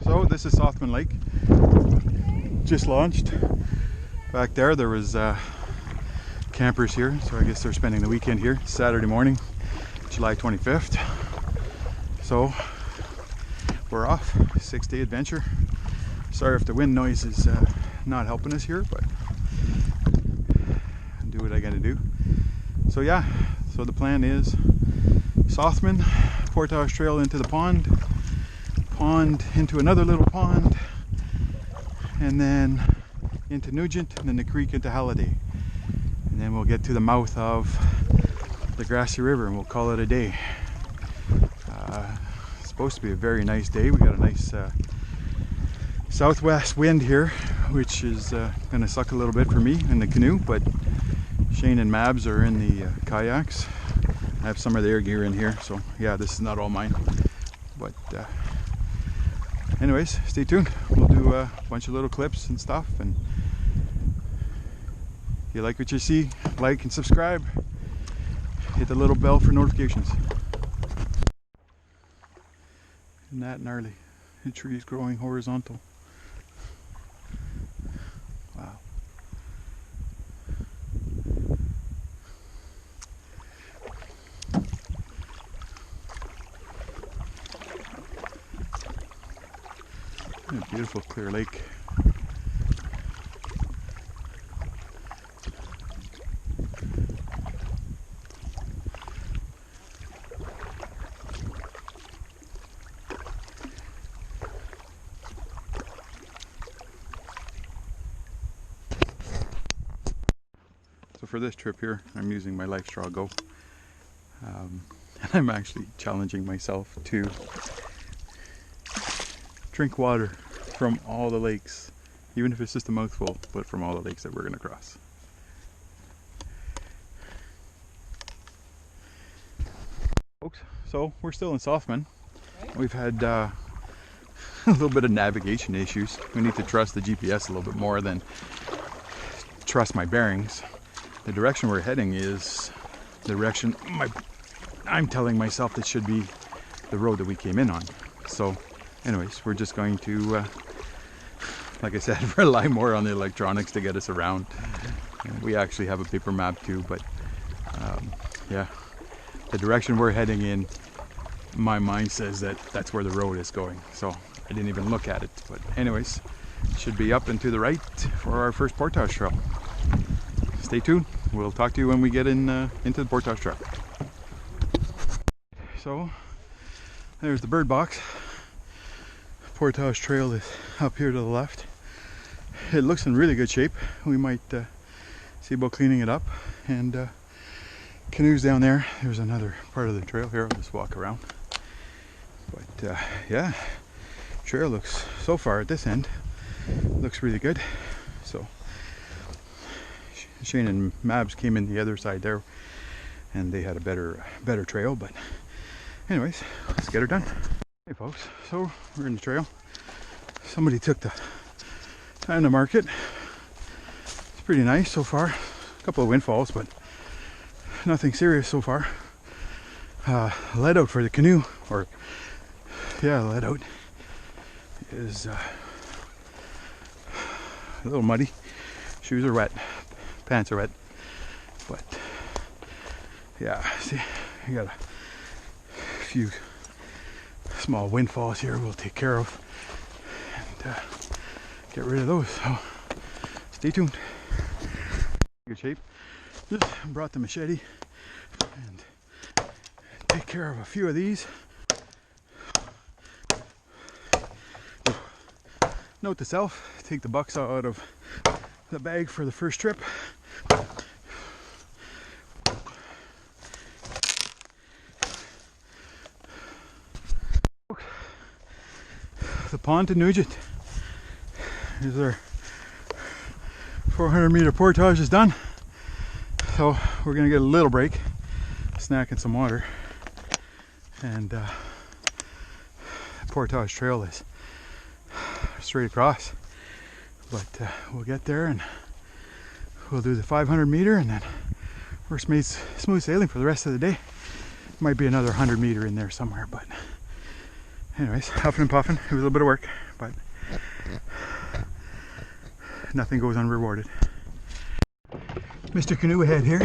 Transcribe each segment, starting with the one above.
So this is Southman Lake, just launched. Back there was campers here, so I guess they're spending the weekend here. Saturday morning, July 25th. So we're off, 6-day adventure. Sorry if the wind noise is not helping us here, but I'll do what I gotta do. So yeah, so the plan is Southman, Portage Trail into the pond into another little pond, and then into Nugent, and then the creek into Halliday. And then we'll get to the mouth of the Grassy River and we'll call it a day. It's supposed to be a very nice day. We got a nice southwest wind here, which is going to suck a little bit for me in the canoe, but Shane and Mabs are in the kayaks. I have some of their gear in here, so yeah, this is not all mine. But anyways, stay tuned. We'll do a bunch of little clips and stuff, and if you like what you see, like and subscribe. Hit the little bell for notifications. Isn't that gnarly? The tree's growing horizontal. Wow. What a beautiful clear lake. So for this trip here, I'm using my Life Straw Go. And I'm actually challenging myself to drink water from all the lakes, even if it's just a mouthful, but from all the lakes that we're going to cross. Folks, so we're still in Southman. We've had a little bit of navigation issues. We need to trust the GPS a little bit more than trust my bearings. The direction we're heading is the direction I'm telling myself that should be the road that we came in on. So anyways, we're just going to, like I said, rely more on the electronics to get us around. We actually have a paper map too, but yeah, the direction we're heading in, my mind says that that's where the road is going. So I didn't even look at it, but anyways, should be up and to the right for our first Portage Trail. Stay tuned. We'll talk to you when we get into the Portage Trail. So there's the bird box. Portage Trail is up here to the left. It looks in really good shape. We might see about cleaning it up. And canoes down there. There's another part of the trail here. I'll just walk around. But yeah, trail looks, so far at this end, looks really good. So Shane and Mabs came in the other side there, and they had a better trail. But anyways, let's get her done. Hey folks, so we're in the trail. Somebody took the time to mark it. It's pretty nice so far. A couple of windfalls, but nothing serious so far. Let out for the canoe, or yeah, let out is a little muddy. Shoes are wet, pants are wet, but yeah, see, you got a few small windfalls here we'll take care of and get rid of those. So stay tuned. Good shape. Just brought the machete and take care of a few of these. Note to self, take the bucks out of the bag for the first trip. The pond to Nugent. Here's our 400-meter portage is done. So we're gonna get a little break, snack and some water, and Portage Trail is straight across. But we'll get there and we'll do the 500-meter, and then we're smooth sailing for the rest of the day. Might be another 100-meter in there somewhere, but anyways, huffing and puffing. It was a little bit of work, but Nothing goes unrewarded. Mr. Canoe ahead here.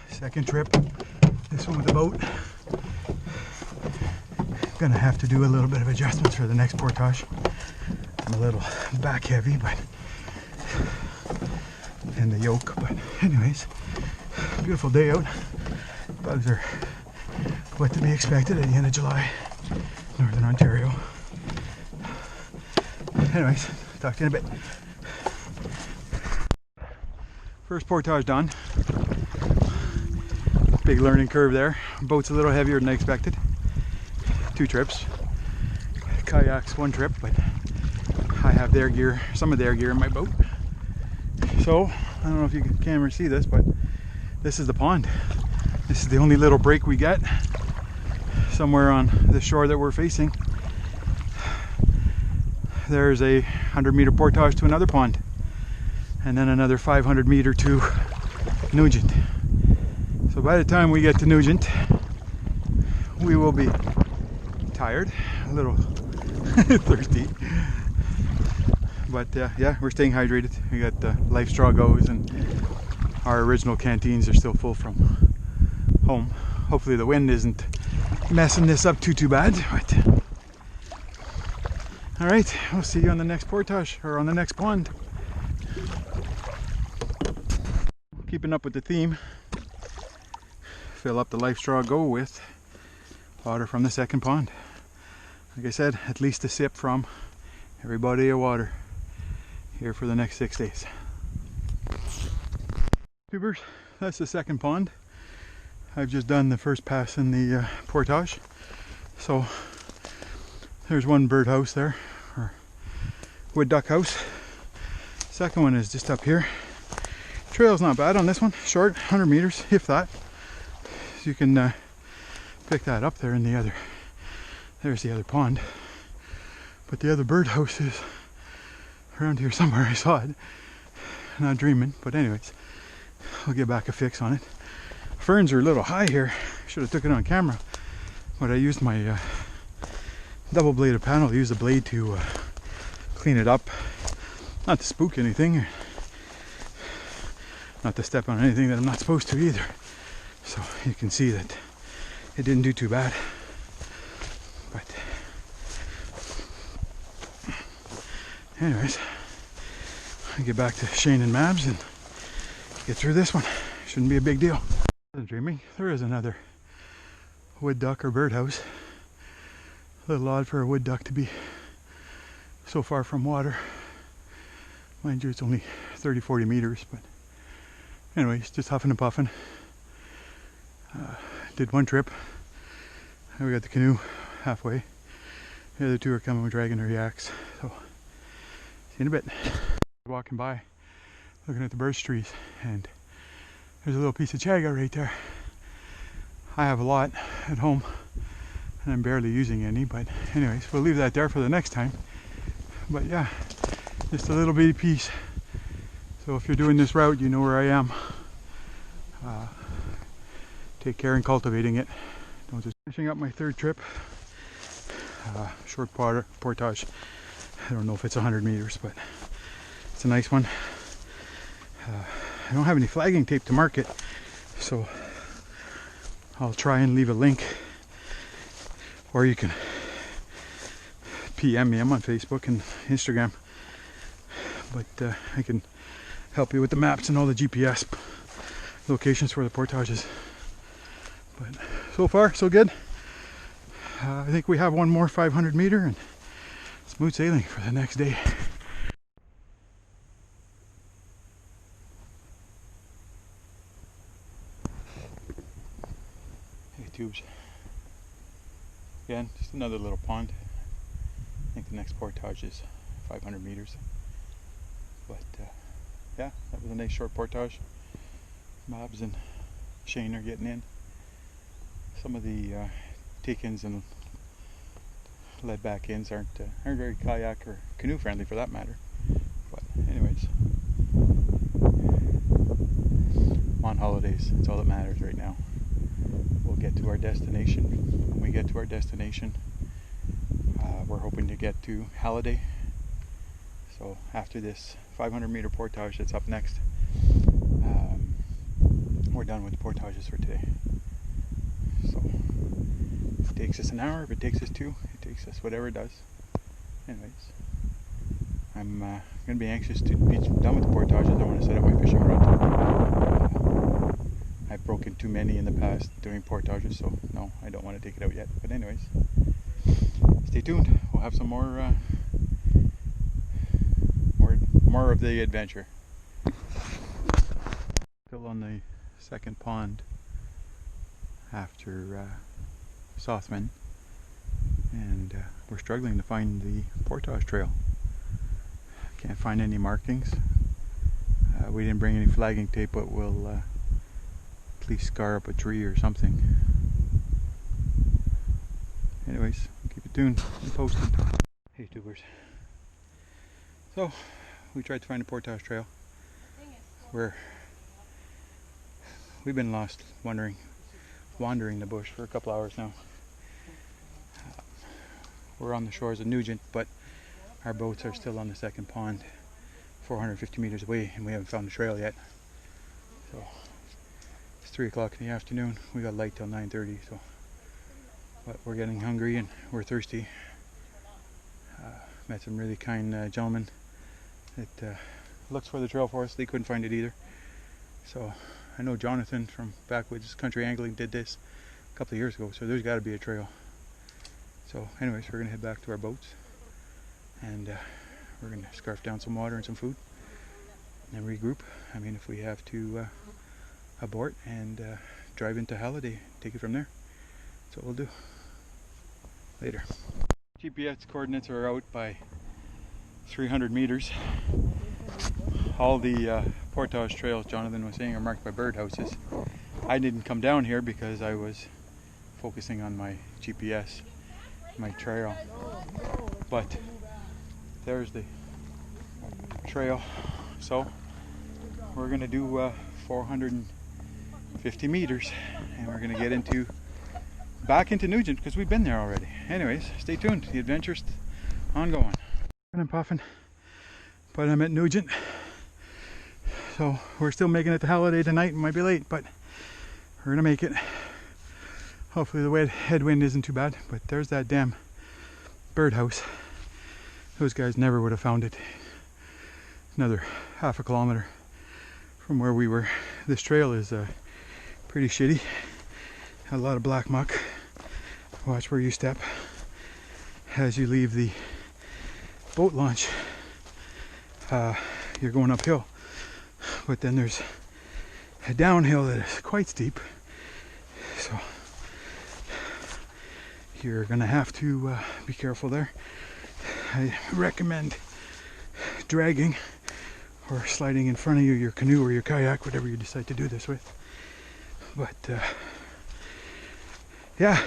Second trip. This one with the boat. Gonna have to do a little bit of adjustments for the next portage. I'm a little back heavy, but and the yoke. But anyways, beautiful day out. Bugs are what to be expected at the end of July, Northern Ontario. Anyways, talk to you in a bit. First portage done. Big learning curve there. Boat's a little heavier than I expected. 2 trips. Kayaks 1 trip, but I have their gear, some of their gear in my boat. So, I don't know if you can camera see this, but this is the pond. This is the only little break we get somewhere on the shore that we're facing. There's a 100-meter portage to another pond, and then another 500-meter to Nugent. So by the time we get to Nugent, we will be tired, a little thirsty, but yeah, we're staying hydrated. We got Life Straw Goes, and our original canteens are still full from home. Hopefully the wind isn't messing this up too bad, but all right, we'll see you on the next portage, or on the next pond. Keeping up with the theme, fill up the Life Straw Go with water from the second pond. Like I said, at least a sip from every body of water here for the next 6 days. Tubers, that's the second pond. I've just done the first pass in the portage. So there's one birdhouse there, or wood duck house. Second one is just up here. Trail's not bad on this one, short, 100 meters, if that. So you can pick that up there in the other. There's the other pond. But the other birdhouse is around here somewhere. I saw it. Not dreaming, but anyways, I'll get back a fix on it. Ferns are a little high here. Should have took it on camera, but I used my double bladed paddle. I used the blade to clean it up, not to spook anything, not to step on anything that I'm not supposed to either. So you can see that it didn't do too bad. But anyways, I get back to Shane and Mabs and get through this one. Shouldn't be a big deal. I'm dreaming. There is another wood duck or birdhouse. A little odd for a wood duck to be so far from water. Mind you, it's only 30-40 meters, but anyways, just huffing and puffing. Did 1 trip. And we got the canoe halfway. The other 2 are coming with dragging their yaks. So, see you in a bit. Walking by, looking at the birch trees, and there's a little piece of chaga right there. I have a lot at home, and I'm barely using any, but anyways, we'll leave that there for the next time. But yeah, just a little bitty piece. So if you're doing this route, you know where I am. Take care in cultivating it. Don't just finishing up my 3rd trip. Short portage. I don't know if it's 100 meters, but it's a nice one. I don't have any flagging tape to mark it, so I'll try and leave a link, or you can PM me. I'm on Facebook and Instagram, but I can help you with the maps and all the GPS locations for the portages. But so far, so good. I think we have one more 500 meter and smooth sailing for the next day. Hey tubes. Again, just another little pond. I think the next portage is 500 meters. But yeah, that was a nice short portage. Mobs and Shane are getting in. Some of the take-ins and lead back ins aren't very kayak or canoe friendly for that matter. But anyways, I'm on holidays. That's all that matters right now. We'll get to our destination. When we get to our destination, we're hoping to get to Halliday So after this 500-meter portage that's up next, we're done with the portages for today. So if it takes us an hour, if it takes us 2, it takes us whatever it does. Anyways, I'm going to be anxious to be done with the portages. I want to set up my fishing rod. I've broken too many in the past doing portages, so no, I don't want to take it out yet. But anyways, stay tuned. We'll have some more of the adventure. Still on the second pond after Southman, and we're struggling to find the portage trail. Can't find any markings. We didn't bring any flagging tape, but we'll at least scar up a tree or something. Anyways, keep it tuned and posted. Hey tubers. So we tried to find a portage trail. We've been lost wandering the bush for a couple hours now. We're on the shores of Nugent, but our boats are still on the second pond 450 meters away, and we haven't found the trail yet. So it's 3 o'clock in the afternoon. We got light till 9:30, so but we're getting hungry and we're thirsty. Met some really kind gentlemen that looks for the trail for us. They couldn't find it either. So I know Jonathan from Backwoods Country Angling did this a couple of years ago, so there's got to be a trail. So anyways, we're going to head back to our boats, and we're going to scarf down some water and some food and regroup. I mean, if we have to abort and drive into Halliday, take it from there. That's what we'll do. Later. GPS coordinates are out by 300 meters. All the portage trails, Jonathan was saying, are marked by birdhouses. I didn't come down here because I was focusing on my GPS, my trail. But there's the trail. So we're going to do 450 meters, and we're going to get back into Nugent because we've been there already. Anyways, stay tuned. The adventure's ongoing. I'm puffing, but I'm at Nugent. So we're still making it to Halliday tonight. It might be late, but we're gonna make it. Hopefully the headwind isn't too bad. But there's that damn birdhouse. Those guys never would have found it. Another half a kilometer from where we were. This trail is pretty shitty. A lot of black muck. Watch where you step as you leave the boat launch. You're going uphill, but then there's a downhill that is quite steep, so you're gonna have to be careful there. I recommend dragging or sliding in front of you your canoe or your kayak, whatever you decide to do this with. But yeah,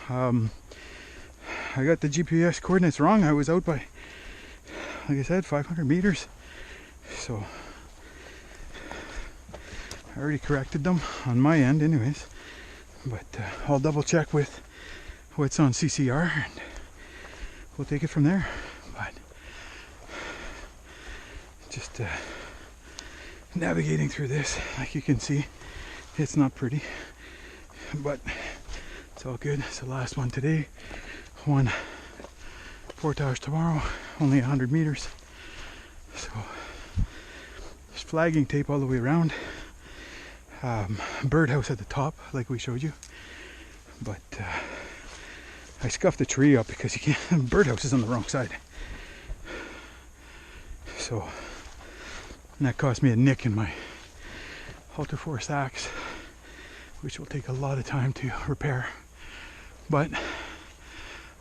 I got the GPS coordinates wrong. I was out by, like I said, 500 meters. So I already corrected them on my end anyways. But I'll double check with what's on CCR and we'll take it from there. But just navigating through this, like you can see, it's not pretty. But it's all good. It's the last one today. One portage tomorrow, only 100 meters. So there's flagging tape all the way around. Birdhouse at the top, like we showed you. But I scuffed the tree up because you can't. Birdhouse is on the wrong side. So and that cost me a nick in my Halter Force axe, which will take a lot of time to repair. But I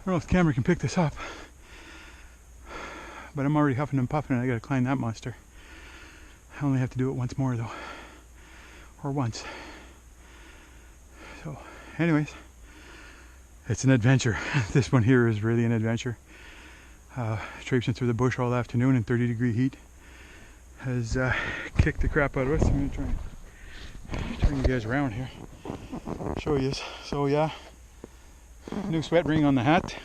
don't know if the camera can pick this up, but I'm already huffing and puffing and I gotta climb that monster. I only have to do it once more though, or once. So anyways, it's an adventure. This one here is really an adventure. Traipsing through the bush all afternoon in 30-degree heat has kicked the crap out of us. I'm gonna try and turn you guys around here, show you. So yeah, new sweat ring on the hat.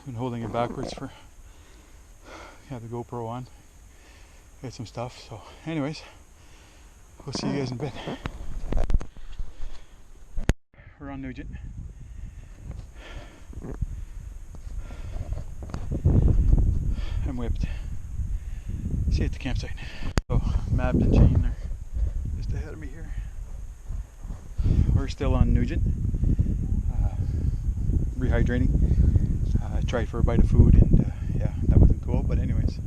Been holding it backwards for have the GoPro on, get some stuff. So anyways, we'll see you guys in a bit. We're on Nugent. I'm whipped. See you at the campsite. So Mab and Jane are just ahead of me here. We're still on Nugent, rehydrating. I tried for a bite of food and yeah, that wasn't cool, but anyways.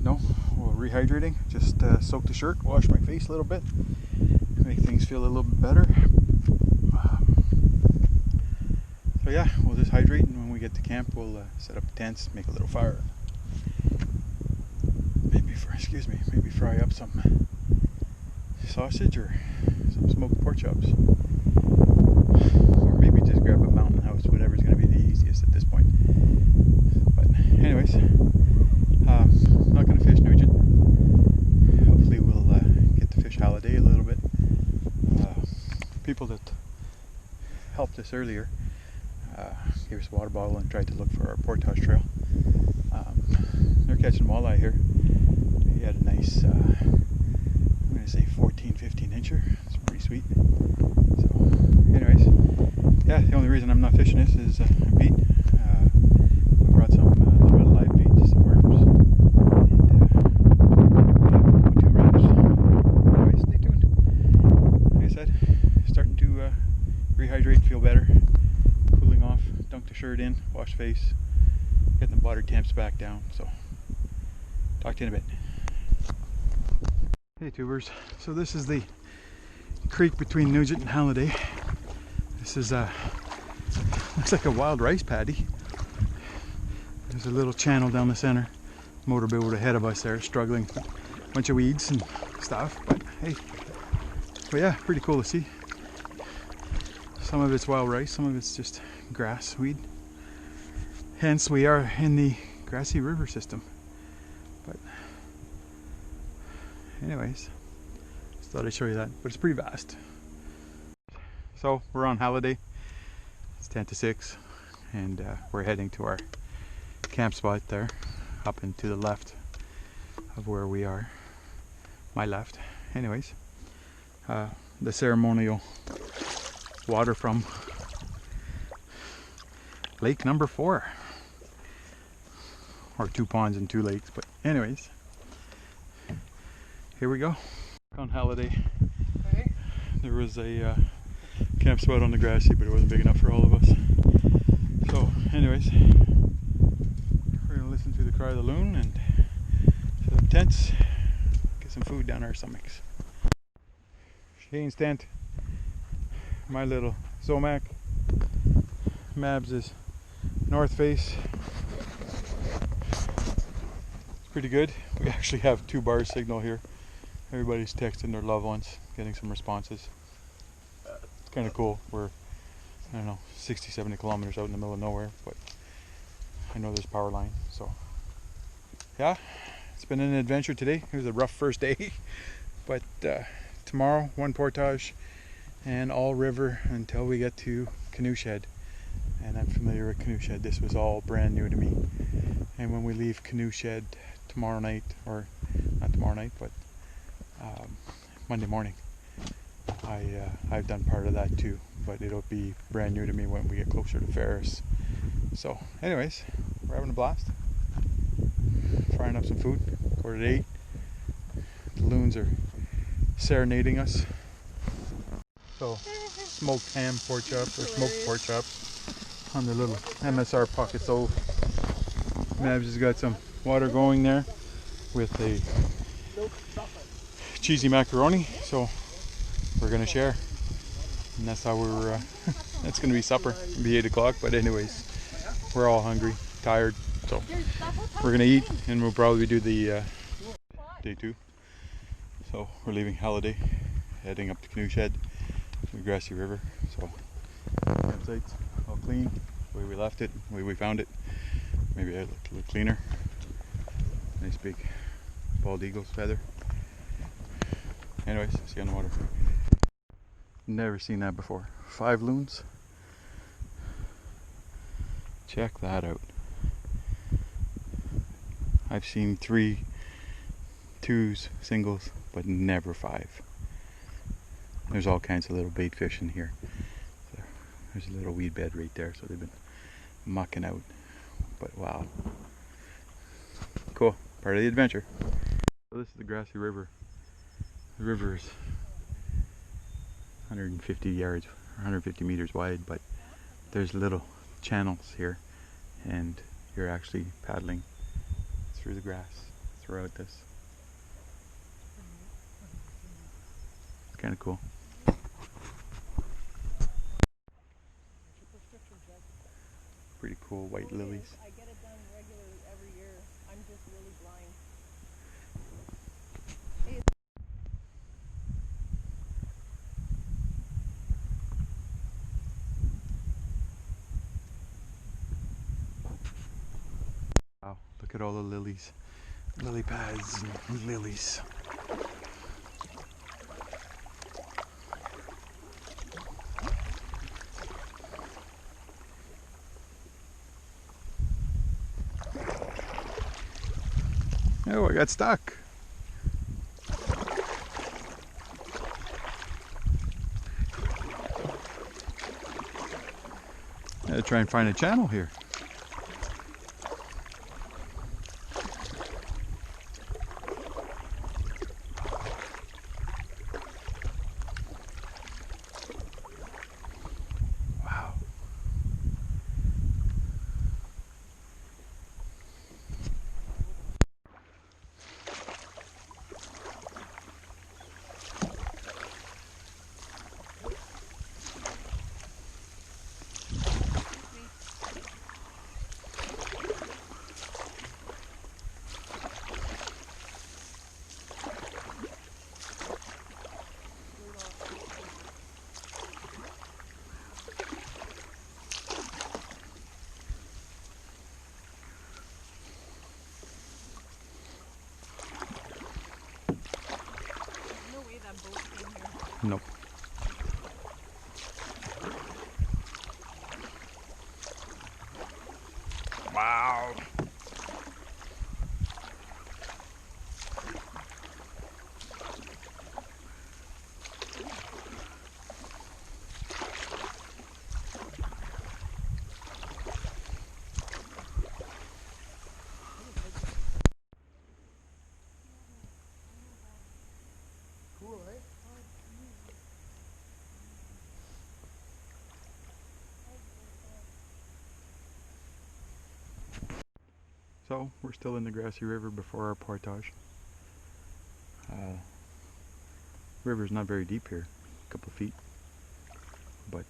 No, well, rehydrating, just soak the shirt, wash my face a little bit, make things feel a little bit better. So yeah, we'll just hydrate, and when we get to camp we'll set up tents, make a little fire. Maybe fry up some sausage or some smoked pork chops. Or maybe just grab a mountain house, whatever's going to be the easiest at this point. But anyways, not going to fish Nugent. Hopefully we'll get to fish Halliday a little bit. People that helped us earlier gave us a water bottle and tried to look for our Portage trail. They're catching walleye here. He had a nice, I'm going to say 14-15 incher. It's pretty sweet. So anyways, yeah, the only reason I'm not fishing this is I'm beat. I brought some little bit of live bait, just some worms. And 2 wraps. Anyway, stay tuned. Like I said, starting to rehydrate, feel better, cooling off, dunk the shirt in, wash face, getting the water temps back down. So talk to you in a bit. Hey tubers, so this is the creek between Nugent and Halliday. This is looks like a wild rice paddy. There's a little channel down the center. Motorboat ahead of us there, struggling. Bunch of weeds and stuff, but hey, but yeah, pretty cool to see. Some of it's wild rice, some of it's just grass weed. Hence we are in the Grassy River system. But anyways, just thought I'd show you that, but it's pretty vast. So we're on Halliday. It's 10 to 6 and we're heading to our camp spot there, up and to the left of where we are. My left. Anyways, the ceremonial water from lake number 4, or 2 ponds and 2 lakes, but anyways, here we go. On Halliday, there was a camp spot on the Grassy, but it wasn't big enough for all of us. So anyways, we're gonna listen to the cry of the loon and set up tents, get some food down our stomachs. Shane's tent, my little Zomac, Mabs is north face. It's pretty good. We actually have 2 bar signal here. Everybody's texting their loved ones, getting some responses. It's kind of cool. We're, I don't know, 60-70 kilometers out in the middle of nowhere, but I know there's power line. So yeah, it's been an adventure today. It was a rough first day, but tomorrow 1 portage and all river until we get to Canoe Shed. And I'm familiar with Canoe Shed. This was all brand new to me. And when we leave Canoe Shed tomorrow night, or not tomorrow night, but Monday morning, I've done part of that too, but it'll be brand new to me when we get closer to Ferris. So anyways, we're having a blast, frying up some food, 7:45. The loons are serenading us. So smoked ham pork chops, or smoked pork chops on the little MSR pocket stove. Mabs has got some water going there with a cheesy macaroni, so we're gonna share, and that's how we're that's gonna be supper. It'll be 8 o'clock, but anyways, we're all hungry, tired, so we're gonna eat, and we'll probably do the day 2. So we're leaving Halliday, heading up to Canoe Shed, to the Grassy River. So campsite's all clean, the way we left it, the way we found it. Maybe I looked a little cleaner. Nice big bald eagle's feather. Anyways, see you on the water. Never seen that before. 5 loons. Check that out. I've seen 3 2s, singles, but never 5. There's all kinds of little bait fish in here. So there's a little weed bed right there, so they've been mucking out. But wow, cool, part of the adventure. So this is the Grassy River. The river is 150 yards, or 150 meters wide, but there's little channels here, and you're actually paddling through the grass throughout this. It's kind of cool. Pretty cool white lilies. I get it done regularly every year. I'm just really blind. Wow, look at all the lilies. Lily pads and lilies. Oh, I got stuck. I gotta try and find a channel here. Wow. Nope. Wow. Cool, eh? So we're still in the Grassy River before our portage. River's not very deep here, a couple of feet, but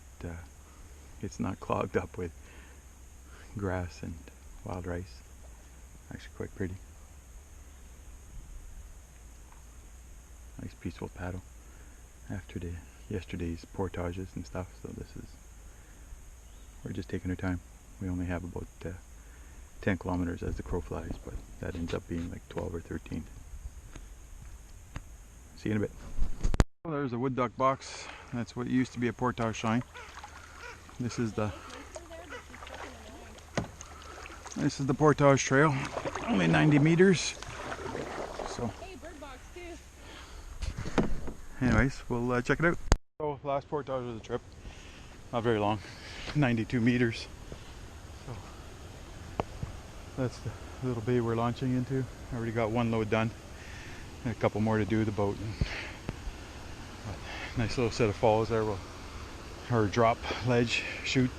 it's not clogged up with grass and wild rice. Actually quite pretty. Nice peaceful paddle after yesterday's portages and stuff. So we're just taking our time. We only have about 10 kilometers as the crow flies, but that ends up being like 12 or 13. See you in a bit. Well, there's a wood duck box. That's what used to be a portage sign. This is the portage trail. Only 90 meters. So Hey, bird box too. anyways, we'll check it out. So last portage of the trip. Not very long. 92 meters. So that's the little bay we're launching into. I already got one load done. And a couple more to do the boat. Nice little set of falls there. Or drop ledge chute.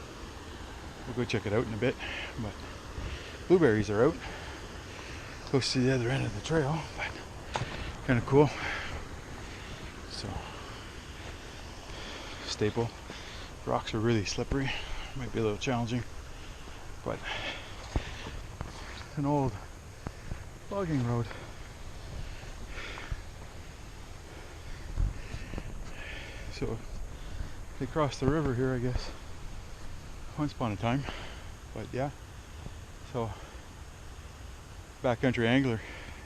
We'll go check it out in a bit. But blueberries are out. Close to the other end of the trail, but kind of cool. So staple. Rocks are really slippery. Might be a little challenging, but it's an old logging road. So they crossed the river here, I guess, once upon a time. But yeah, so backcountry angler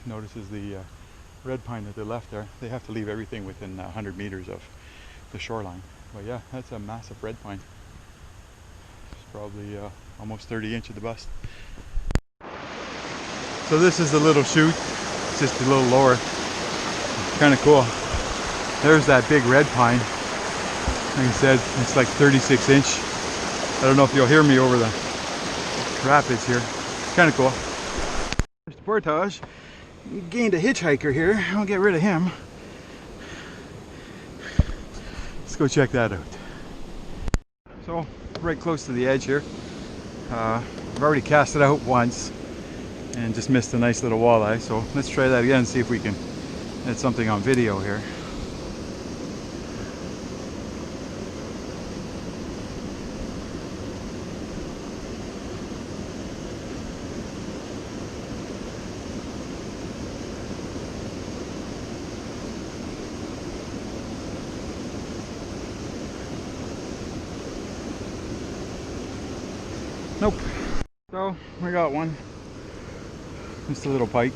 notices the red pine that they left there. They have to leave everything within 100 meters of the shoreline. But yeah, that's a massive red pine. It's probably almost 30 inch at the bust. So this is the little chute, it's just a little lower. Kind of cool. There's that big red pine. Like I said, it's like 36 inch. I don't know if you'll hear me over the rapids here. It's kind of cool. There's the portage. Gained a hitchhiker here. I'll get rid of him. Let's go check that out. So, right close to the edge here. I've already cast it out once and just missed a nice little walleye. So let's try that again and see if we can get something on video here. Nope. So we got one. Just a little pike.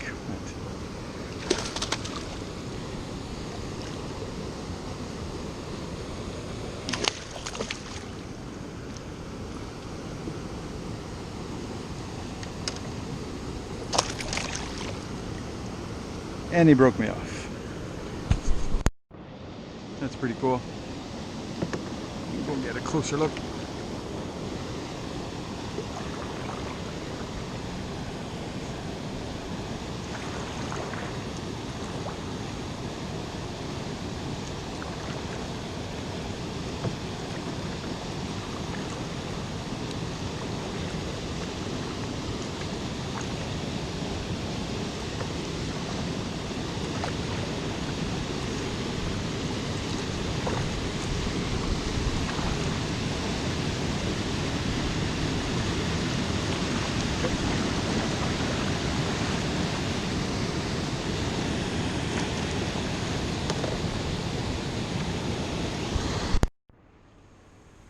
And he broke me off. That's pretty cool. Go get a closer look.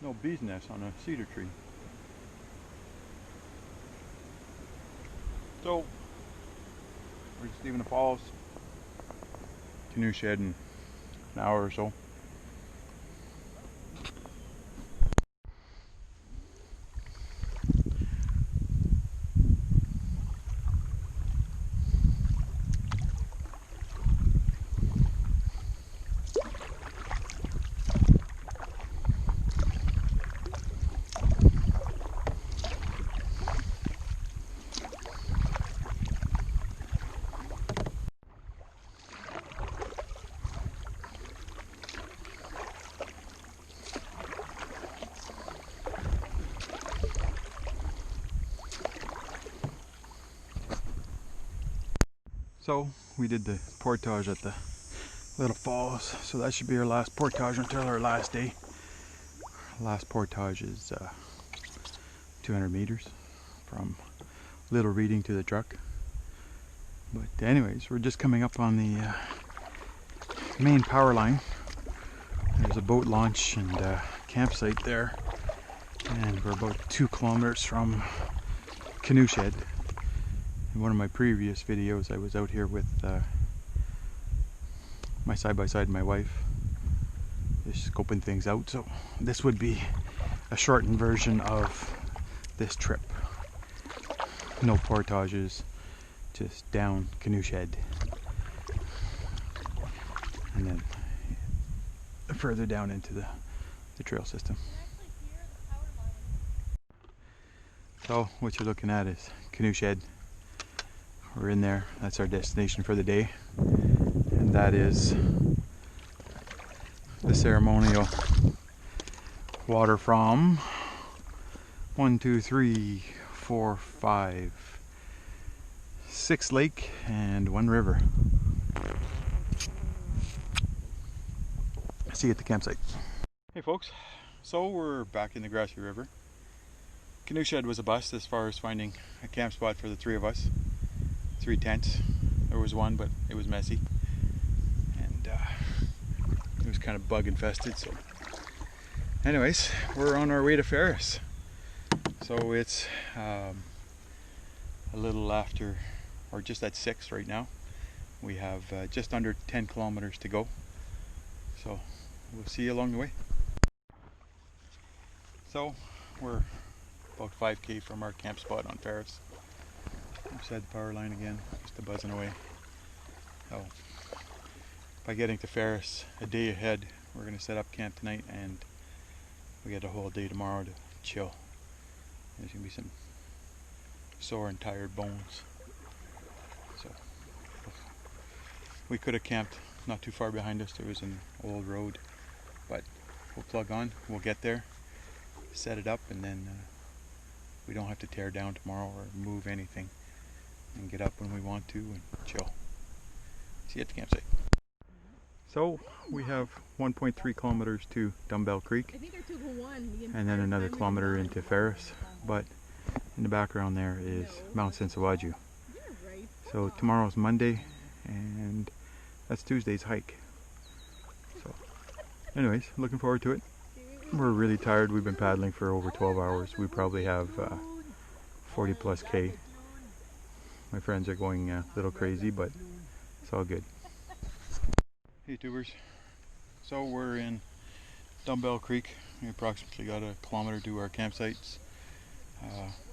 No bee's nest on a cedar tree. So, we're just leaving the falls. Canoe shed in an hour or so. So we did the portage at the little falls, so that should be our last portage until our last day. Last portage is 200 meters from Little Reading to the truck. But anyways, we're just coming up on the main power line. There's a boat launch and campsite there, and we're about 2 kilometers from Canoe Shed. In one of my previous videos, I was out here with my side-by-side and my wife, just scoping things out. So this would be a shortened version of this trip. No portages, just down Canoe Shed, and then further down into the trail system. So what you're looking at is Canoe Shed. We're in there. That's our destination for the day, and that is the ceremonial water from 1, 2, 3, 4, 5, 6 lake and 1 river. See you at the campsite. Hey folks, so we're back in the Grassy River. Canoe Shed was a bust as far as finding a camp spot for the 3 of us. 3 tents. There was one, but it was messy, and it was kind of bug infested. So anyways, we're on our way to Ferris. So it's a little after, or just at 6 right now. We have just under 10 kilometers to go, so we'll see you along the way. So we're about 5k from our camp spot on Ferris. Beside the power line again, just a buzzing away. So, by getting to Ferris a day ahead, we're going to set up camp tonight, and we get a whole day tomorrow to chill. There's going to be some sore and tired bones. So, we could have camped not too far behind us. There was an old road, but we'll plug on, we'll get there, set it up, and then we don't have to tear down tomorrow or move anything, and get up when we want to and chill. See you at the campsite. So we have 1.3 kilometers to Dumbbell Creek, and then another kilometer into Ferris, but in the background there is Mount Sansawaju. So tomorrow's Monday, and that's Tuesday's hike. So anyways, looking forward to it. We're really tired. We've been paddling for over 12 hours. We probably have 40 plus K. My friends are going a little crazy, but it's all good. Hey tubers, so we're in Dumbbell Creek. We approximately got a kilometer to our campsites.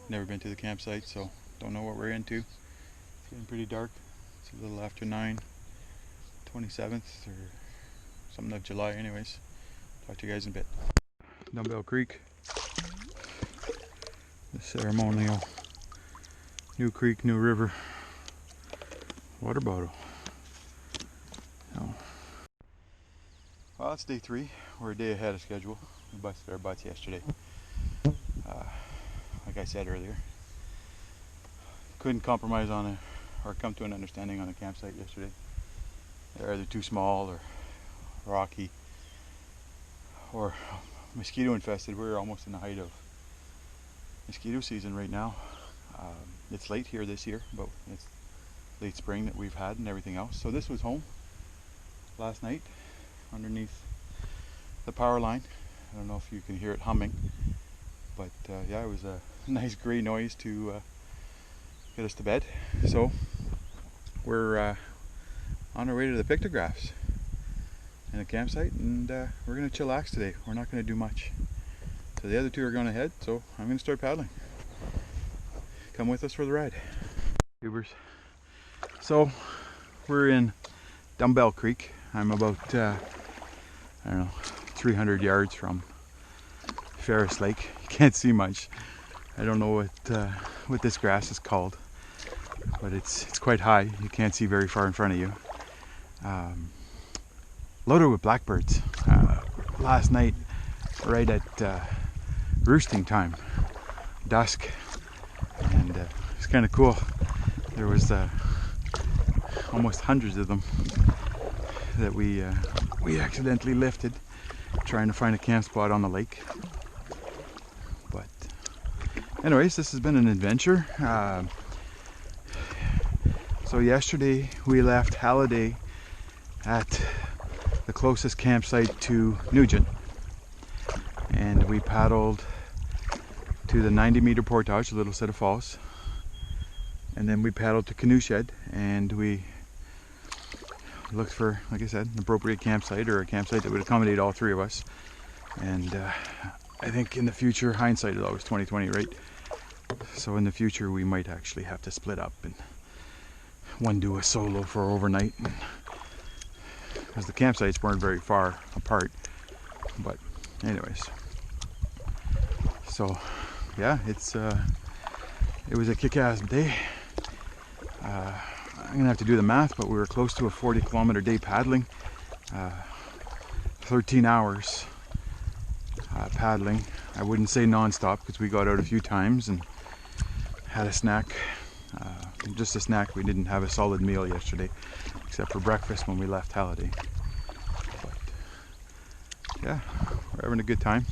Never been to the campsite, so don't know what we're into. It's getting pretty dark. It's a little after 9, 27th or something of July anyways. Talk to you guys in a bit. Dumbbell Creek. The ceremonial New Creek, New River water bottle. Oh. Well, it's day 3. We're a day ahead of schedule. We busted our butts yesterday. Like I said earlier, couldn't compromise on it or come to an understanding on a campsite yesterday. They're either too small or rocky or mosquito infested. We're almost in the height of mosquito season right now. It's late here this year, but it's late spring that we've had and everything else. So this was home last night underneath the power line. I don't know if you can hear it humming, but yeah, it was a nice gray noise to get us to bed. So we're on our way to the Pictographs and a campsite, and we're going to chillax today. We're not going to do much. So the other two are going ahead, so I'm going to start paddling. Come with us for the ride, tubers. So we're in Dumbbell Creek. I'm about I don't know, 300 yards from Ferris Lake. You can't see much. I don't know what this grass is called, but it's quite high. You can't see very far in front of you. Loaded with blackbirds. Last night, right at roosting time, dusk, and it's kind of cool. There was almost hundreds of them that we accidentally lifted trying to find a camp spot on the lake. But anyways, this has been an adventure. So yesterday we left Halliday at the closest campsite to Nugent, and we paddled to the 90-meter portage, a little set of falls, and then we paddled to Canoe Shed, and we looked for, like I said, an appropriate campsite, or a campsite that would accommodate all three of us. And I think in the future, hindsight is always 20/20, right? So in the future we might actually have to split up and one do a solo for overnight, because the campsites weren't very far apart. But anyways, so yeah, it was a kick-ass day. I'm gonna have to do the math, but we were close to a 40-kilometer day paddling, 13 hours paddling. I wouldn't say non-stop, because we got out a few times and had a snack, just a snack. We didn't have a solid meal yesterday, except for breakfast when we left Halliday. But yeah, we're having a good time.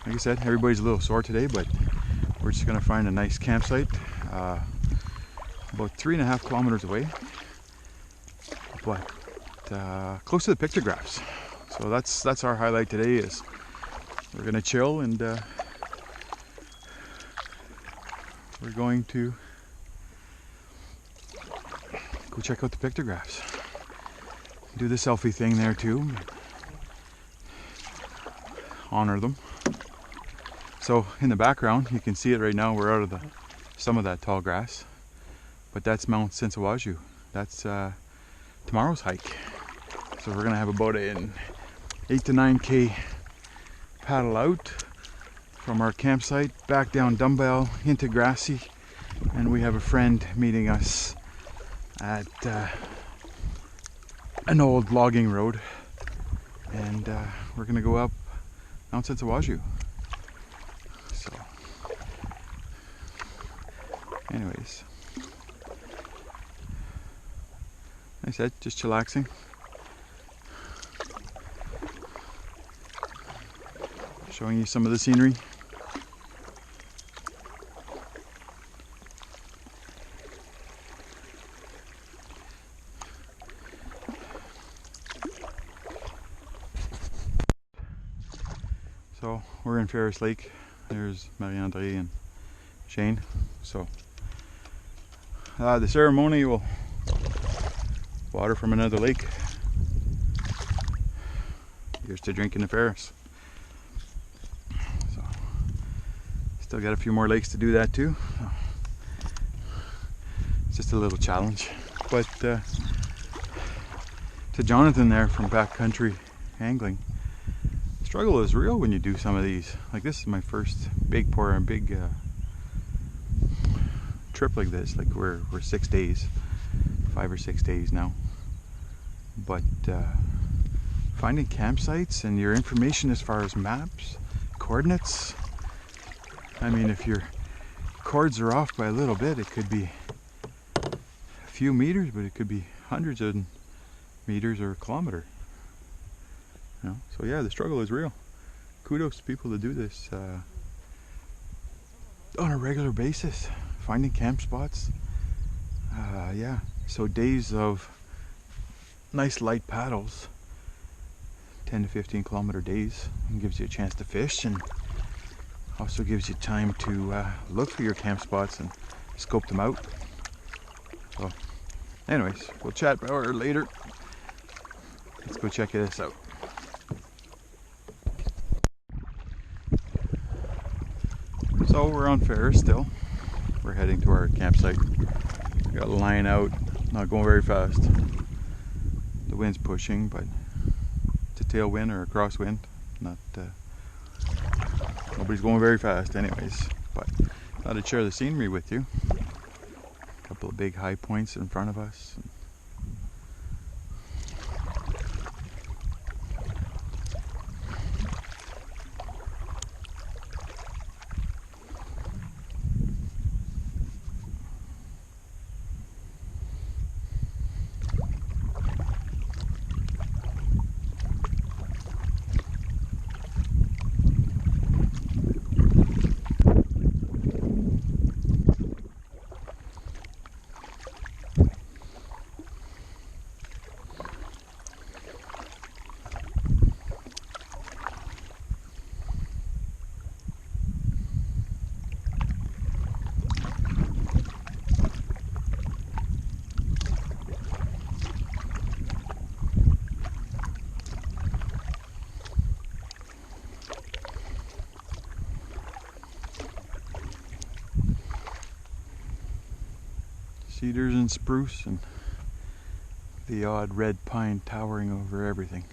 Like I said, everybody's a little sore today, but we're just gonna find a nice campsite about 3.5 kilometers away, but close to the Pictographs. So that's our highlight today. Is we're gonna chill, and we're going to go check out the Pictographs. Do the selfie thing there too. Honor them. So in the background, you can see it right now. We're out of some of that tall grass. but that's Mount Sansawaju. That's tomorrow's hike. So we're gonna have about an 8 to 9K paddle out from our campsite, back down Dumbbell into Grassy, and we have a friend meeting us at an old logging road, and we're gonna go up Mount Sansawaju. So, anyways, like I said, just chillaxing. Showing you some of the scenery. So we're in Ferris Lake. There's Marie-André and Shane. So the ceremony will water from another lake. Here's to drinking the Ferris. So still got a few more lakes to do that too. So, it's just a little challenge. But to Jonathan there from Backcountry Angling, struggle is real when you do some of these. Like this is my first big trip like this. Like we're 6 days, 5 or 6 days now. But finding campsites and your information as far as maps, coordinates. I mean, if your cords are off by a little bit, it could be a few meters, but it could be hundreds of meters or a kilometer. You know? So yeah, the struggle is real. Kudos to people that do this on a regular basis, finding camp spots. Yeah, so days of nice light paddles, 10 to 15 kilometer days, and gives you a chance to fish, and also gives you time to look for your camp spots and scope them out. So anyways, we'll chat about it later. Let's go check this out. So we're on Ferris still. We're heading to our campsite. We got a line out, not going very fast. The wind's pushing, but it's a tailwind or a crosswind. Not nobody's going very fast anyways. But thought I'd share the scenery with you. A couple of big high points in front of us. Cedars and spruce and the odd red pine towering over everything.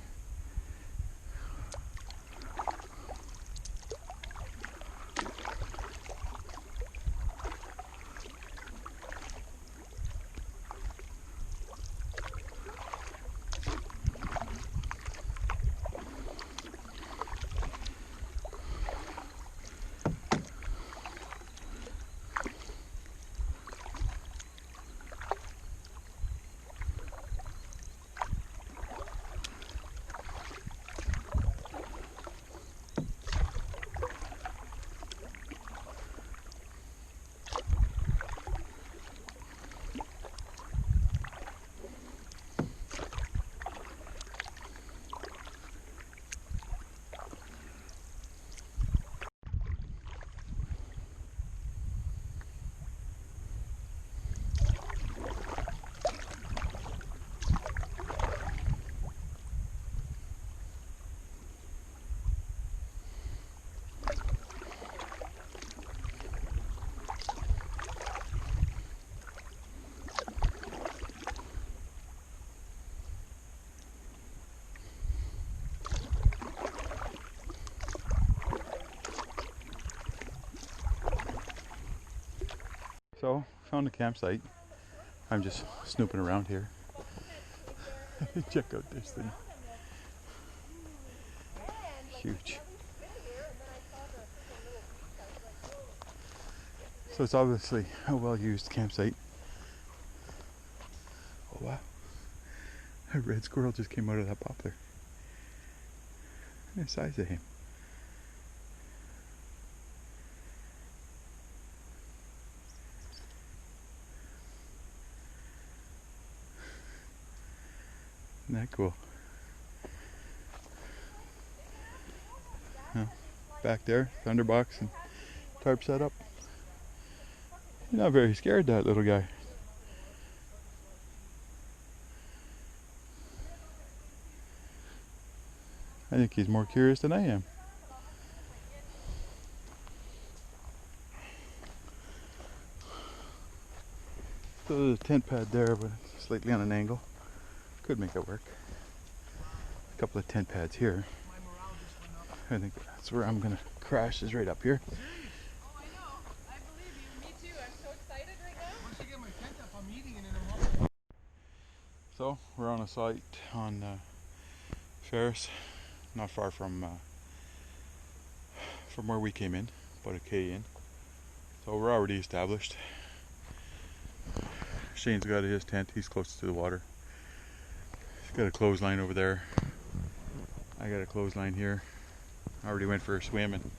found a campsite. I'm just snooping around here. Check out this thing. Huge. So it's obviously a well-used campsite. Oh wow. A red squirrel just came out of that poplar. Look at the size of him. Isn't that cool? Now, back there, thunderbox and tarp set up. You're not very scared, that little guy. I think he's more curious than I am. So there's a tent pad there, but it's slightly on an angle. Could make it work. A couple of tent pads here. I think that's where I'm gonna crash, is right up here. Oh, I know. I believe you. Me too. I'm so excited right now. Once I get my tent up, I'm eating and then I'm up. So we're on a site on Ferris, not far from where we came in, about a K in. So we're already established. Shane's got his tent, he's close to the water. He's got a clothesline over there. I got a clothesline here. I already went for a swim and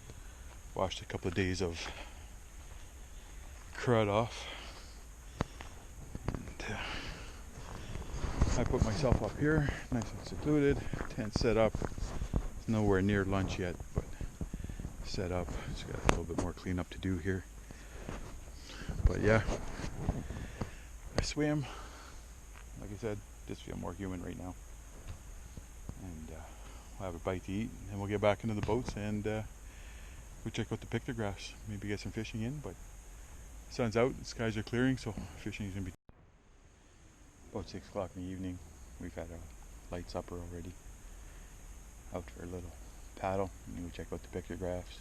washed a couple of days of crud off. And, I put myself up here, nice and secluded, tent set up. It's nowhere near lunch yet, but set up. Just got a little bit more cleanup to do here. But yeah, I swim. Like I said, just feel more human right now. And we'll have a bite to eat, and then we'll get back into the boats and we'll check out the pictographs. Maybe get some fishing in, but the sun's out, the skies are clearing, so fishing is going to be about 6 o'clock in the evening. We've had a light supper already. Out for a little paddle, and then we check out the pictographs.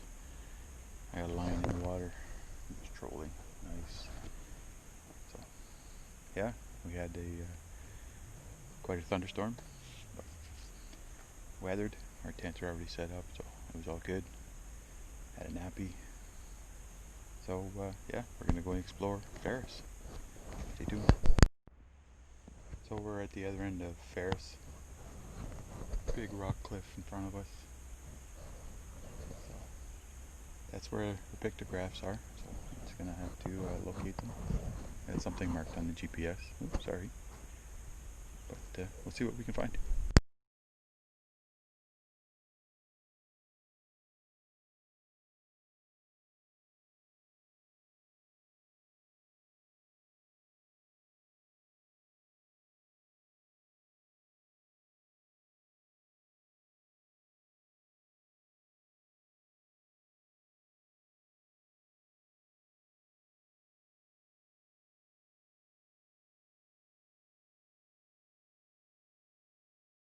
I got a line in the water. Just trolling. Nice. So, yeah, we had quite a thunderstorm. But weathered. Our tents are already set up, so it was all good. Had a nappy. So, yeah, we're going to go and explore Ferris. Stay tuned. So we're at the other end of Ferris. Big rock cliff in front of us. So that's where the pictographs are. So I'm just gonna have to locate them. There's something marked on the GPS. Oops, sorry. But we'll see what we can find.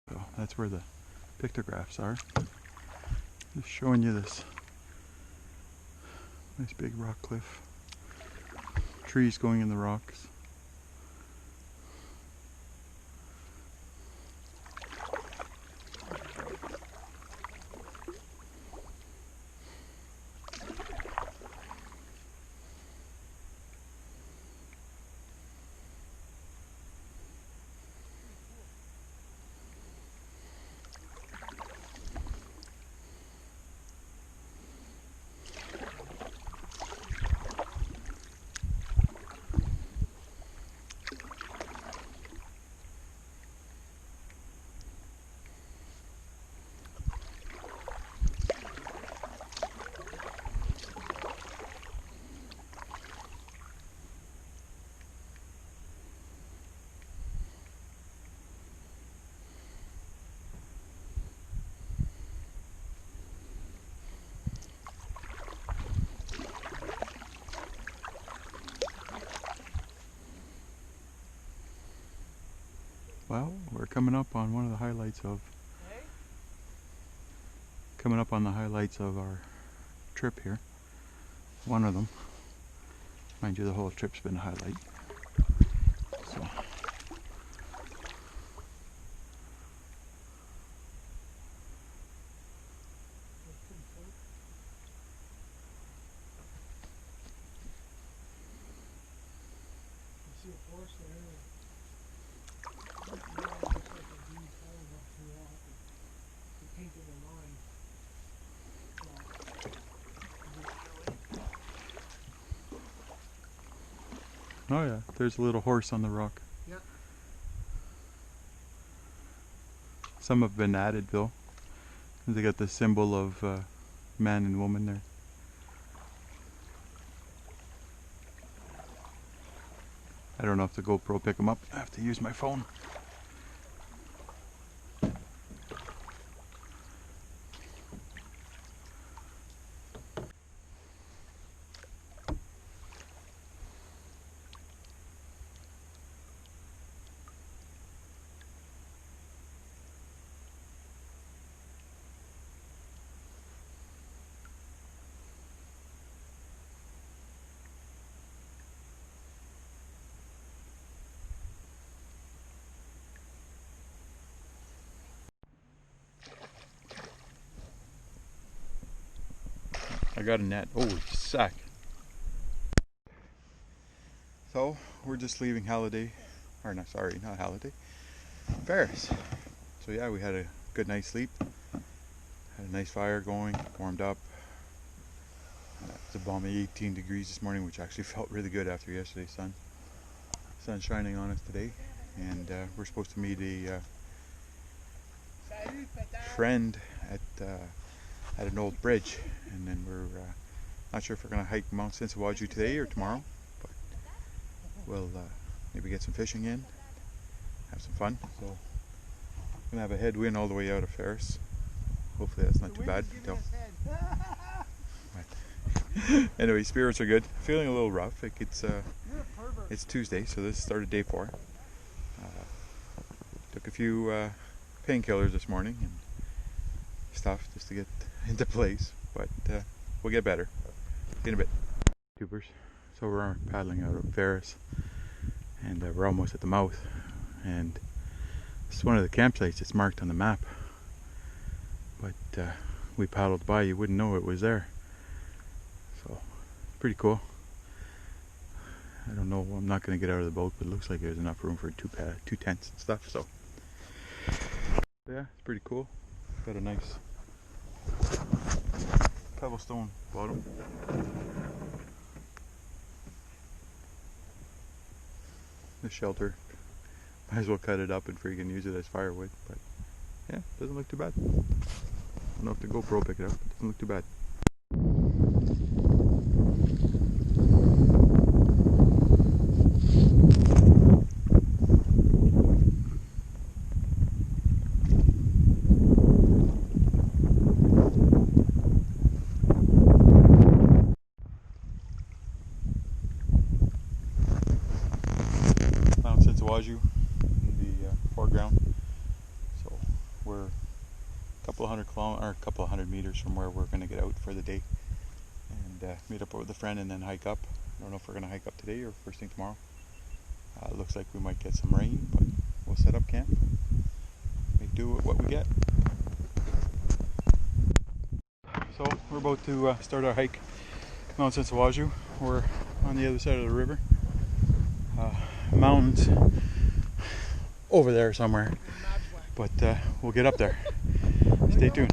So that's where the pictographs are. Just showing you this nice big rock cliff. Trees going in the rocks. Well, we're coming up on one of the highlights of our trip here. One of them. Mind you, the whole trip's been a highlight. So. See a horse there. Yeah, it looks like a green color up too often. They painted a line. Oh yeah, there's a little horse on the rock. Yeah. Some have been added though. They got the symbol of man and woman there. I don't know if the GoPro will pick them up. I have to use my phone. I got a net. Oh, sack. So, we're just leaving Halliday. Or no, sorry, not Halliday. Ferris. So yeah, we had a good night's sleep. Had a nice fire going, warmed up. It's a balmy 18 degrees this morning, which actually felt really good after yesterday's sun. Sun's shining on us today, and we're supposed to meet a friend at an old bridge, and then we're not sure if we're going to hike Mount Sansawaju today or tomorrow, but we'll maybe get some fishing in, have some fun. So we're going to have a headwind all the way out of Ferris. Hopefully that's not too bad. Anyway, spirits are good. Feeling a little rough. It's Tuesday, so this started day 4. Took a few painkillers this morning and stuff just to get into place, but we'll get better in a bit. Tubers. So we're paddling out of Ferris, and we're almost at the mouth, and it's one of the campsites that's marked on the map, but we paddled by, you wouldn't know it was there. So pretty cool. I don't know, I'm not going to get out of the boat, but it looks like there's enough room for two tents and stuff, so yeah, it's pretty cool. Got a nice cobblestone bottom. The shelter, might as well cut it up and freaking use it as firewood, but yeah, doesn't look too bad. I don't know if the GoPro will pick it up, but it doesn't look too bad. Mount Sansawaju in the foreground. So we're a couple of hundred meters from where we're going to get out for the day and meet up with a friend and then hike up. I don't know if we're going to hike up today or first thing tomorrow. It looks like we might get some rain, but we'll set up camp, make do with what we get. So we're about to start our hike Mount Sansawaju. We're on the other side of the river. Mountains over there somewhere, but we'll get up there. Stay tuned.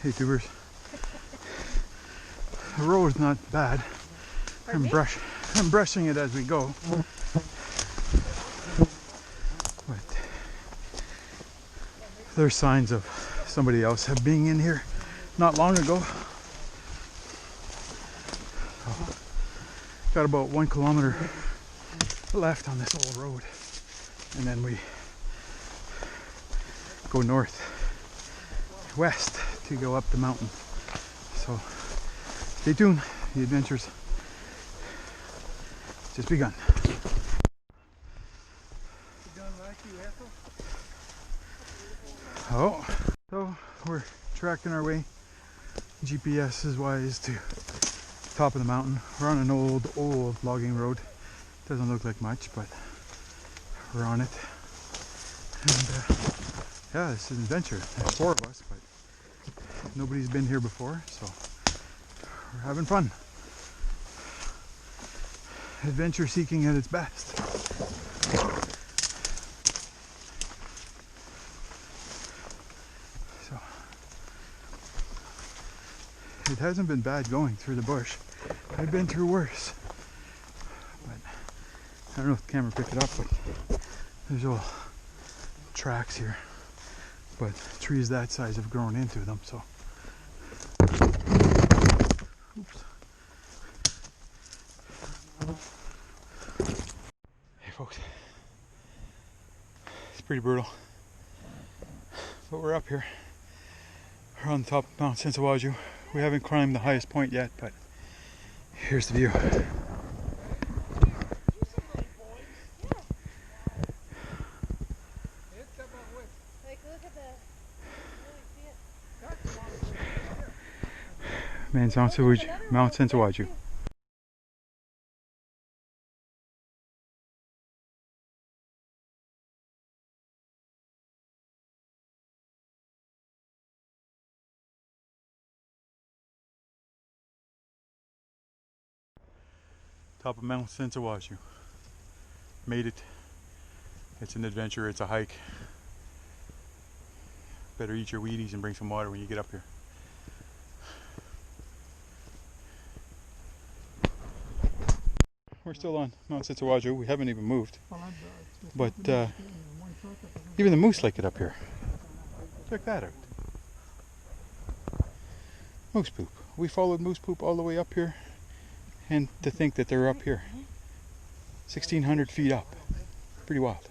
Hey tubers, the road's not bad. I'm brushing it as we go, but there's signs of somebody else being in here not long ago. Got about 1 kilometer left on this old road, and then we go west to go up the mountain. So stay tuned, the adventure's just begun. Oh, so we're tracking our way. GPS is wise to top of the mountain. We're on an old logging road. Doesn't look like much, but we're on it. And yeah, this is an adventure. There's 4 of us, but nobody's been here before, so we're having fun. Adventure seeking at its best. So it hasn't been bad going through the bush. I've been through worse. But I don't know if the camera picked it up, but there's all tracks here. But trees that size have grown into them, so. Oops. Hey folks, it's pretty brutal, but we're up here. We're on the top of Mount Sansawaju. We haven't climbed the highest point yet, but here's the view. Mount Sansawaju. Top of Mount Sansawaju. Made it. It's an adventure, it's a hike. Better eat your Wheaties and bring some water when you get up here. We're still on Mount Sansawaju. We haven't even moved. But even the moose like it up here. Check that out. Moose poop. We followed moose poop all the way up here, and to think that they're up here. 1,600 feet up. Pretty wild.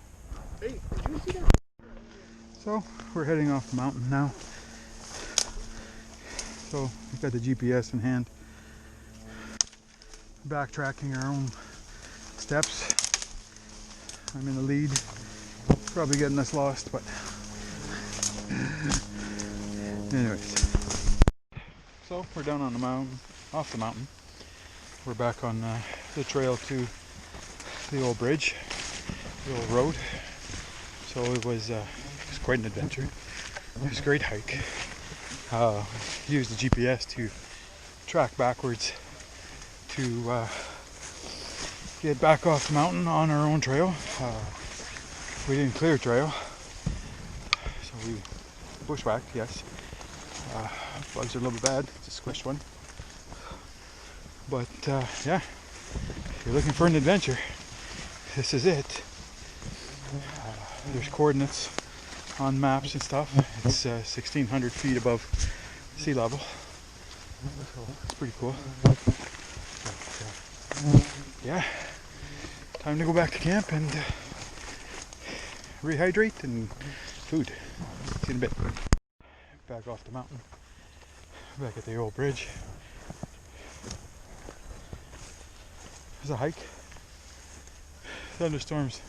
So we're heading off the mountain now. So we've got the GPS in hand. Backtracking our own steps. I'm in the lead. Probably getting us lost, but anyways. So we're down on the mountain, off the mountain. We're back on the trail to the old bridge, the old road. So it was quite an adventure. It was a great hike. Used the GPS to track backwards to get back off the mountain on our own trail. We didn't clear trail, so we bushwhacked, yes. Bugs are a little bit bad, just squished one. But yeah, if you're looking for an adventure, this is it. There's coordinates on maps and stuff. It's 1,600 feet above sea level, so it's pretty cool. Yeah, time to go back to camp and rehydrate and food. See you in a bit. Back off the mountain, back at the old bridge. There's a hike. Thunderstorms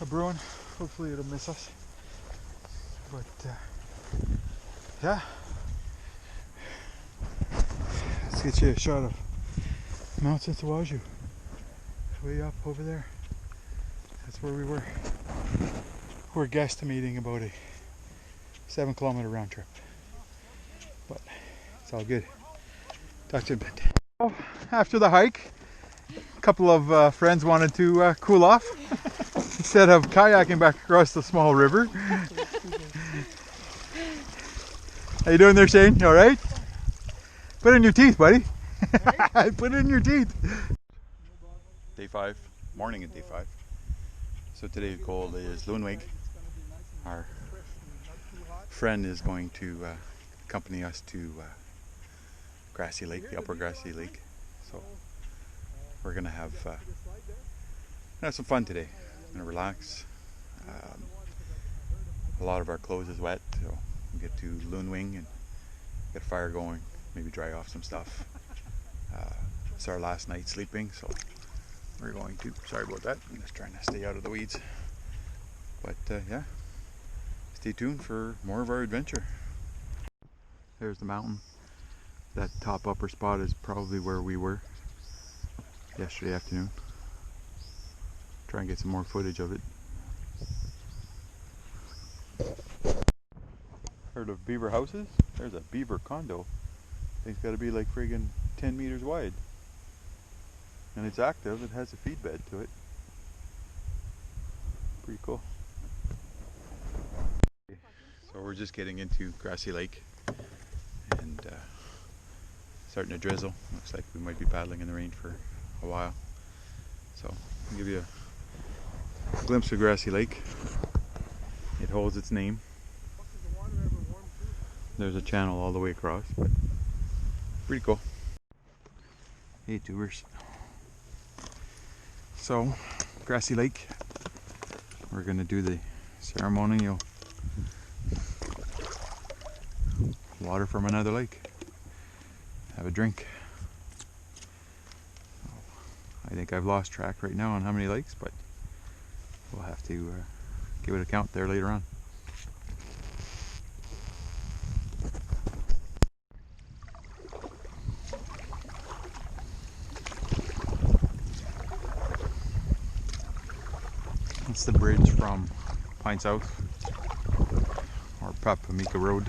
are brewing. Hopefully it'll miss us. But yeah, let's get you a shot of Mount Sansawaju. Way up over there. That's where we were. We're guesstimating about a 7-kilometer round trip. But it's all good. Talk to you in a bit. After the hike, a couple of friends wanted to cool off instead of kayaking back across the small river. How you doing there, Shane? You all right? Put it in your teeth, buddy. Put it in your teeth. Day 5, morning of day 5. So today's goal is Loonwig. Our friend is going to accompany us to Grassy Lake, the upper Grassy Lake. So we're gonna have some fun today. Gonna relax. A lot of our clothes is wet, so we'll get to Loonwig and get a fire going, maybe dry off some stuff. It's our last night sleeping, so we're going to, sorry about that, I'm just trying to stay out of the weeds. But yeah, stay tuned for more of our adventure. There's the mountain. That top upper spot is probably where we were yesterday afternoon. Try and get some more footage of it. Heard of beaver houses? There's a beaver condo. Thing's got to be like friggin' 10 meters wide. And it's active. It has a feed bed to it. Pretty cool. So we're just getting into Grassy Lake and starting to drizzle. Looks like we might be paddling in the rain for a while. So I'll give you a glimpse of Grassy Lake. It holds its name. There's a channel all the way across, but pretty cool. Hey tubers. So, Grassy Lake. We're gonna do the ceremonial water from another lake. Have a drink. I think I've lost track right now on how many lakes, but we'll have to give it a count there later on. That's the bridge from Pine South or Papamica Road.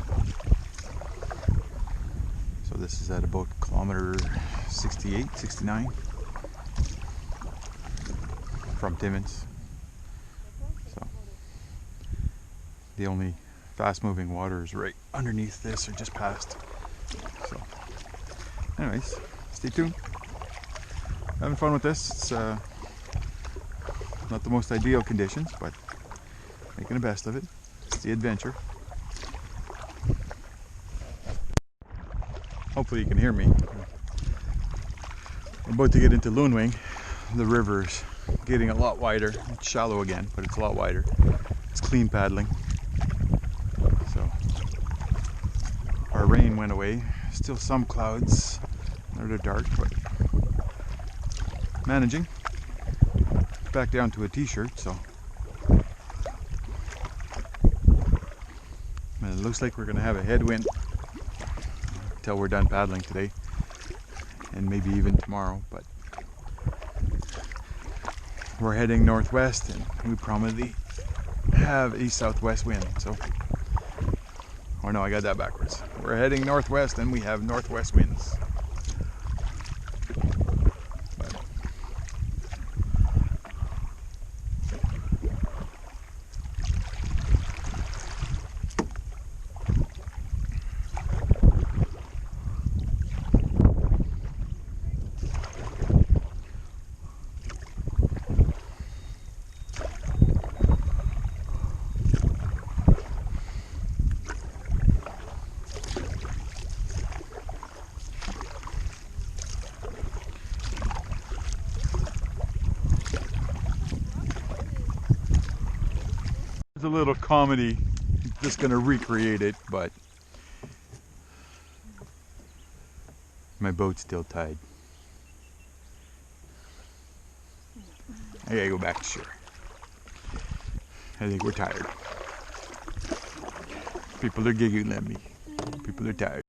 So this is at about kilometer 68, 69 from Timmins. So the only fast moving water is right underneath this or just past. So anyways, stay tuned. Having fun with this. It's not the most ideal conditions, but making the best of it. It's the adventure. Hopefully you can hear me. I'm about to get into Loonwing. The river's getting a lot wider. It's shallow again, but it's a lot wider. It's clean paddling. So our rain went away. Still some clouds. They're dark, but managing. Back down to a t-shirt, so and it looks like we're gonna have a headwind until we're done paddling today and maybe even tomorrow, but we're heading northwest and we probably have a southwest wind. So, oh no, I got that backwards. We're heading northwest and we have northwest winds. It's a little comedy, just gonna recreate it, but my boat's still tied. I gotta go back to shore. I think we're tired. People are giggling at me. People are tired.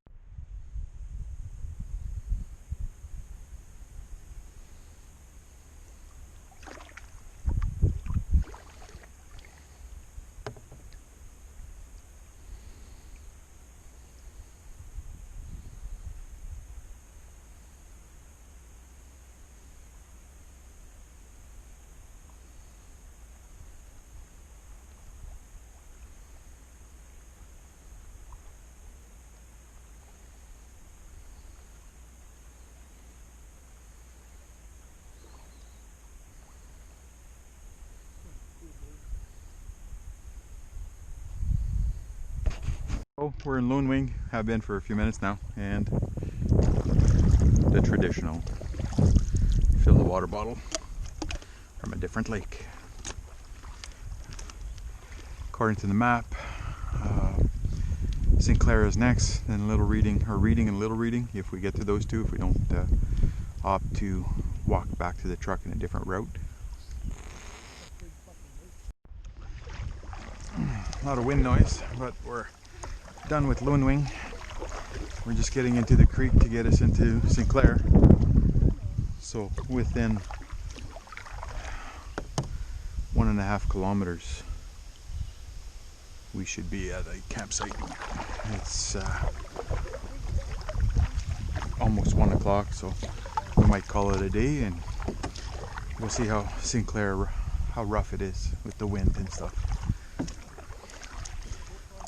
Oh, we're in Loonwing, have been for a few minutes now, and the traditional fill the water bottle from a different lake. According to the map, Sinclair is next, then Little Reading, or Reading and Little Reading, if we get to those two, if we don't opt to walk back to the truck in a different route. A lot of wind noise, but we're done with Loonwing. We're just getting into the creek to get us into Sinclair. So within 1.5 kilometers we should be at a campsite. It's almost 1 o'clock, so we might call it a day, and we'll see how Sinclair, how rough it is with the wind and stuff.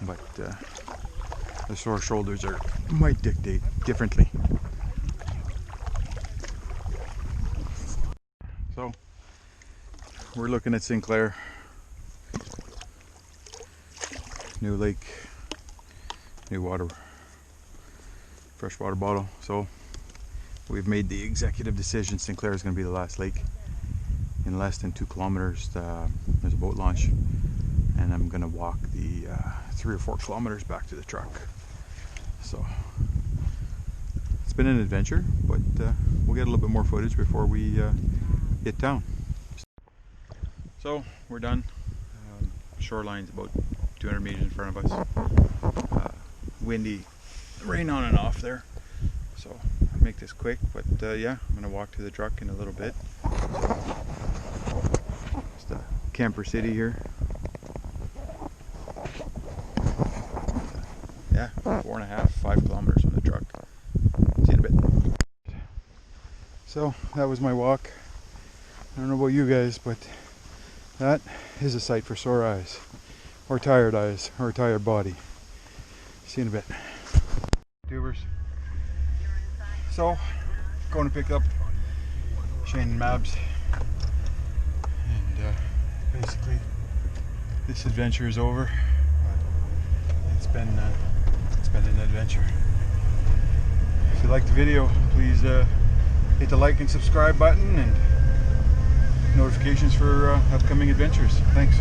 But the sore shoulders might dictate differently. So we're looking at Sinclair, new lake, new water, freshwater bottle. So we've made the executive decision. Sinclair is going to be the last lake. In less than 2 kilometers, there's a boat launch, and I'm going to walk the 3 or 4 kilometers back to the truck. So it's been an adventure, but we'll get a little bit more footage before we hit town. So we're done. Shoreline's about 200 meters in front of us. Windy, rain on and off there. So I'll make this quick, but yeah, I'm gonna walk to the truck in a little bit. Just a camper city here. Yeah, 4.5, 5 kilometers on the truck. See you in a bit. So that was my walk. I don't know about you guys, but that is a sight for sore eyes, or tired eyes, or a tired body. See you in a bit. Tubers. So, going to pick up Shane and Mabs, and basically this adventure is over. It's been an adventure. If you liked the video, please hit the like and subscribe button and notifications for upcoming adventures. Thanks.